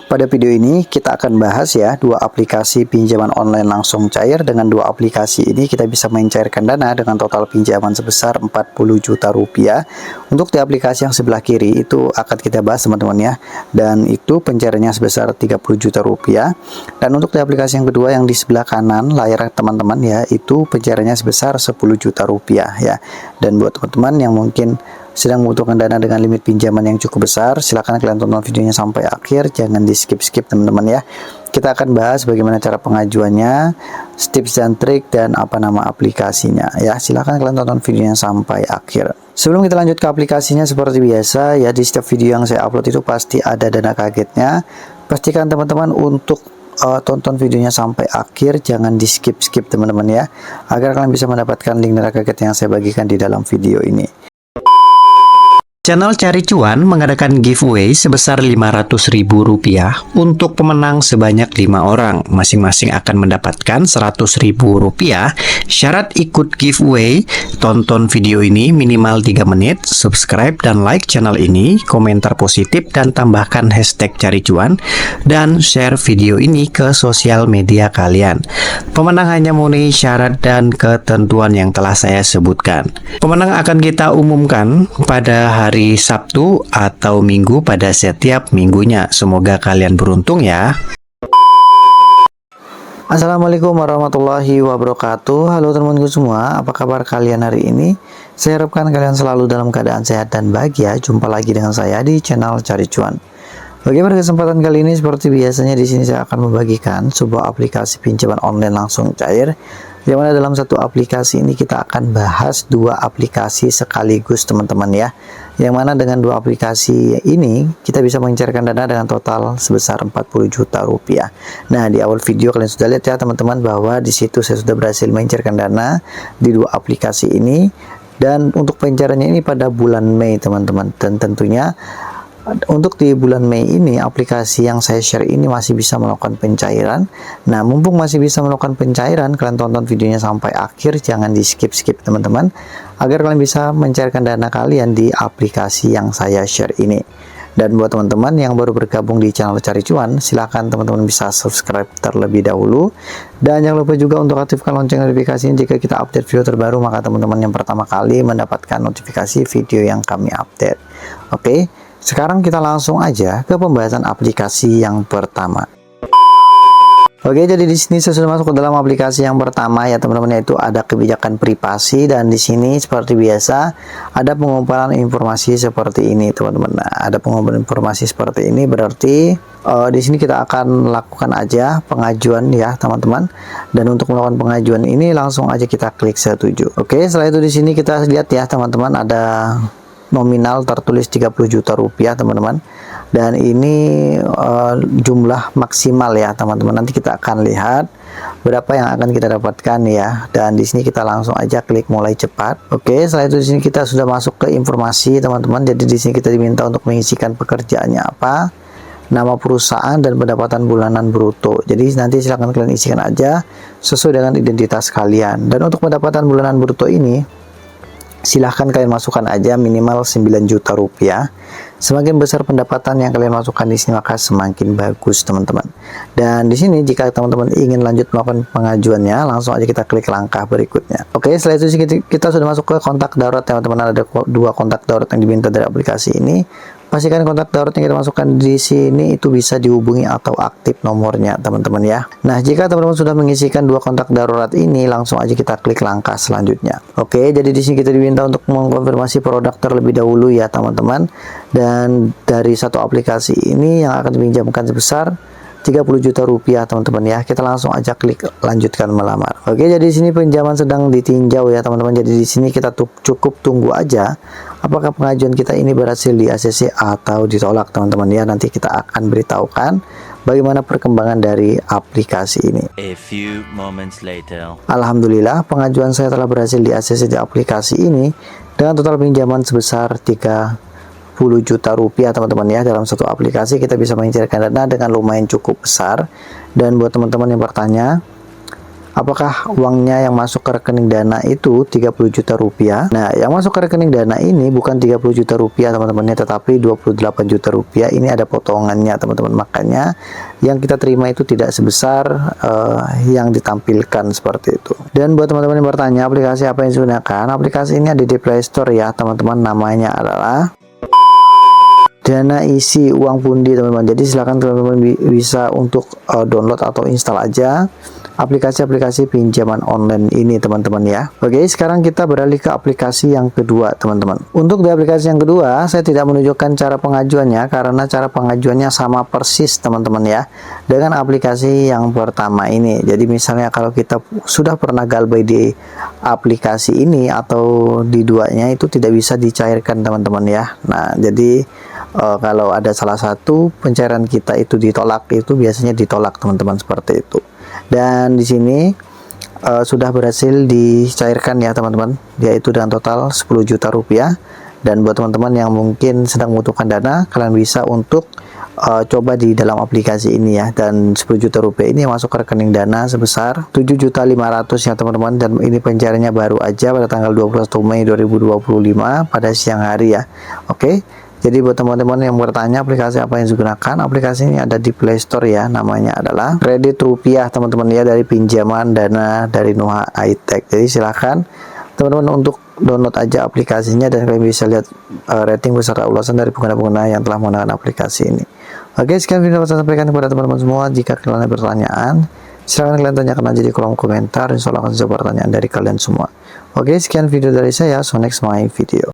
Pada video ini kita akan bahas ya dua aplikasi pinjaman online langsung cair. Dengan dua aplikasi ini kita bisa mencairkan dana dengan total pinjaman sebesar 40 juta rupiah. Untuk di aplikasi yang sebelah kiri itu akan kita bahas teman-teman ya, dan itu pencairannya sebesar 30 juta rupiah. Dan untuk di aplikasi yang kedua yang di sebelah kanan layar teman-teman ya, itu pencairannya sebesar 10 juta rupiah ya. Dan buat teman-teman yang mungkin sedang membutuhkan dana dengan limit pinjaman yang cukup besar, silahkan kalian tonton videonya sampai akhir, jangan di skip-skip teman-teman ya. Kita akan bahas bagaimana cara pengajuannya, tips dan trik, dan apa nama aplikasinya ya. Silahkan kalian tonton videonya sampai akhir. Sebelum kita lanjut ke aplikasinya, seperti biasa ya, di setiap video yang saya upload itu pasti ada dana kagetnya. Pastikan teman-teman untuk tonton videonya sampai akhir, jangan di skip-skip teman-teman ya, agar kalian bisa mendapatkan link dana kaget yang saya bagikan di dalam video ini. Channel Cari Cuan mengadakan giveaway sebesar Rp500.000 untuk pemenang sebanyak 5 orang. Masing-masing akan mendapatkan Rp100.000. Syarat ikut giveaway, tonton video ini minimal 3 menit, subscribe dan like channel ini, komentar positif dan tambahkan hashtag Cari Cuan, dan share video ini ke sosial media kalian. Pemenang hanya memenuhi syarat dan ketentuan yang telah saya sebutkan. Pemenang akan kita umumkan pada hari Sabtu atau Minggu pada setiap minggunya. Semoga kalian beruntung ya. Assalamualaikum warahmatullahi wabarakatuh. Halo teman-temanku semua, apa kabar kalian hari ini? Saya harapkan kalian selalu dalam keadaan sehat dan bahagia. Jumpa lagi dengan saya di channel Cari Cuan. Bagi pada kesempatan kali ini, seperti biasanya di sini saya akan membagikan sebuah aplikasi pinjaman online langsung cair, yang mana dalam satu aplikasi ini kita akan bahas dua aplikasi sekaligus teman-teman ya. Yang mana dengan dua aplikasi ini kita bisa mencairkan dana dengan total sebesar 40 juta rupiah. Nah, di awal video kalian sudah lihat ya teman-teman, bahwa di situ saya sudah berhasil mencairkan dana di dua aplikasi ini, dan untuk pencairannya ini pada bulan Mei teman-teman. Dan tentunya untuk di bulan Mei ini aplikasi yang saya share ini masih bisa melakukan pencairan. Nah, mumpung masih bisa melakukan pencairan, kalian tonton videonya sampai akhir, jangan di skip-skip teman-teman, agar kalian bisa mencairkan dana kalian di aplikasi yang saya share ini. Dan buat teman-teman yang baru bergabung di channel Cari Cuan, silahkan teman-teman bisa subscribe terlebih dahulu, dan jangan lupa juga untuk aktifkan lonceng notifikasinya jika kita update video terbaru, maka teman-teman yang pertama kali mendapatkan notifikasi video yang kami update. Oke, sekarang kita langsung aja ke pembahasan aplikasi yang pertama. Oke, jadi di sini saya sudah masuk ke dalam aplikasi yang pertama ya teman-teman, yaitu ada kebijakan privasi, dan di sini seperti biasa ada pengumpulan informasi seperti ini teman-teman. Nah, ada pengumpulan informasi seperti ini berarti di sini kita akan lakukan aja pengajuan ya teman-teman. Dan untuk melakukan pengajuan ini langsung aja kita klik setuju. Oke, setelah itu di sini kita lihat ya teman-teman, ada nominal tertulis 30 juta rupiah teman-teman, dan ini jumlah maksimal ya teman-teman. Nanti kita akan lihat berapa yang akan kita dapatkan ya, dan di sini kita langsung aja klik mulai cepat. Oke, setelah itu di sini kita sudah masuk ke informasi teman-teman. Jadi di sini kita diminta untuk mengisikan pekerjaannya apa, nama perusahaan, dan pendapatan bulanan bruto. Jadi nanti silakan kalian isikan aja sesuai dengan identitas kalian. Dan untuk pendapatan bulanan bruto ini silahkan kalian masukkan aja minimal 9 juta rupiah. Semakin besar pendapatan yang kalian masukkan di sini, maka semakin bagus teman-teman. Dan di sini jika teman-teman ingin lanjut melakukan pengajuannya, langsung aja kita klik langkah berikutnya. Oke, setelah itu kita sudah masuk ke kontak darurat teman-teman. Ada dua kontak darurat yang diminta dari aplikasi ini. Pastikan kontak darurat yang kita masukkan di sini itu bisa dihubungi atau aktif nomornya teman-teman ya. Nah, jika teman-teman sudah mengisikan dua kontak darurat ini, langsung aja kita klik langkah selanjutnya. Oke, jadi di sini kita diminta untuk mengkonfirmasi produk terlebih dahulu ya teman-teman. Dan dari satu aplikasi ini yang akan dipinjamkan sebesar 30 juta rupiah teman-teman ya. Kita langsung aja klik lanjutkan melamar. Oke, jadi di sini pinjaman sedang ditinjau ya teman-teman. Jadi di sini kita cukup tunggu aja apakah pengajuan kita ini berhasil di ACC atau ditolak teman-teman ya. Nanti kita akan beritahukan bagaimana perkembangan dari aplikasi ini. A few moments later. Alhamdulillah, pengajuan saya telah berhasil di ACC di aplikasi ini dengan total pinjaman sebesar 30 juta rupiah teman-teman ya. Dalam satu aplikasi kita bisa mencairkan dana dengan lumayan cukup besar. Dan buat teman-teman yang bertanya apakah uangnya yang masuk ke rekening Dana itu 30 juta rupiah. Nah, yang masuk ke rekening Dana ini bukan 30 juta rupiah teman-temannya, tetapi 28 juta rupiah. Ini ada potongannya teman-teman, makanya yang kita terima itu tidak sebesar yang ditampilkan seperti itu. Dan buat teman-teman yang bertanya aplikasi apa yang digunakan, aplikasi ini ada di Play Store ya teman-teman, namanya adalah Dana Isi Uang Pundi teman-teman. Jadi silakan teman-teman bisa untuk download atau install aja aplikasi-aplikasi pinjaman online ini teman-teman ya. Oke, sekarang kita beralih ke aplikasi yang kedua teman-teman. Untuk di aplikasi yang kedua saya tidak menunjukkan cara pengajuannya karena cara pengajuannya sama persis teman-teman ya dengan aplikasi yang pertama ini. Jadi misalnya kalau kita sudah pernah galbay di aplikasi ini atau di duanya, itu tidak bisa dicairkan teman-teman ya. Nah, jadi kalau ada salah satu pencairan kita itu ditolak, itu biasanya ditolak teman-teman seperti itu. Dan di sini sudah berhasil dicairkan ya teman-teman, yaitu dengan total 10 juta rupiah. Dan buat teman-teman yang mungkin sedang membutuhkan dana, kalian bisa untuk coba di dalam aplikasi ini ya. Dan 10 juta rupiah ini masuk ke rekening Dana sebesar 7.500.000 ya teman-teman. Dan ini pencairannya baru aja pada tanggal 21 Mei 2025 pada siang hari ya. Oke. Jadi buat teman-teman yang bertanya aplikasi apa yang digunakan, aplikasi ini ada di Play Store ya, namanya adalah Kredit Rupiah teman-teman ya, dari pinjaman Dana dari Nuha iTech. Jadi silahkan teman-teman untuk download aja aplikasinya dan kalian bisa lihat rating beserta ulasan dari pengguna-pengguna yang telah menggunakan aplikasi ini. Oke, sekian video yang saya sampaikan kepada teman-teman semua. Jika kalian ada pertanyaan, silahkan kalian tanyakan aja di kolom komentar. Insya Allah akan jawab pertanyaan dari kalian semua. Oke, sekian video dari saya. So next my video.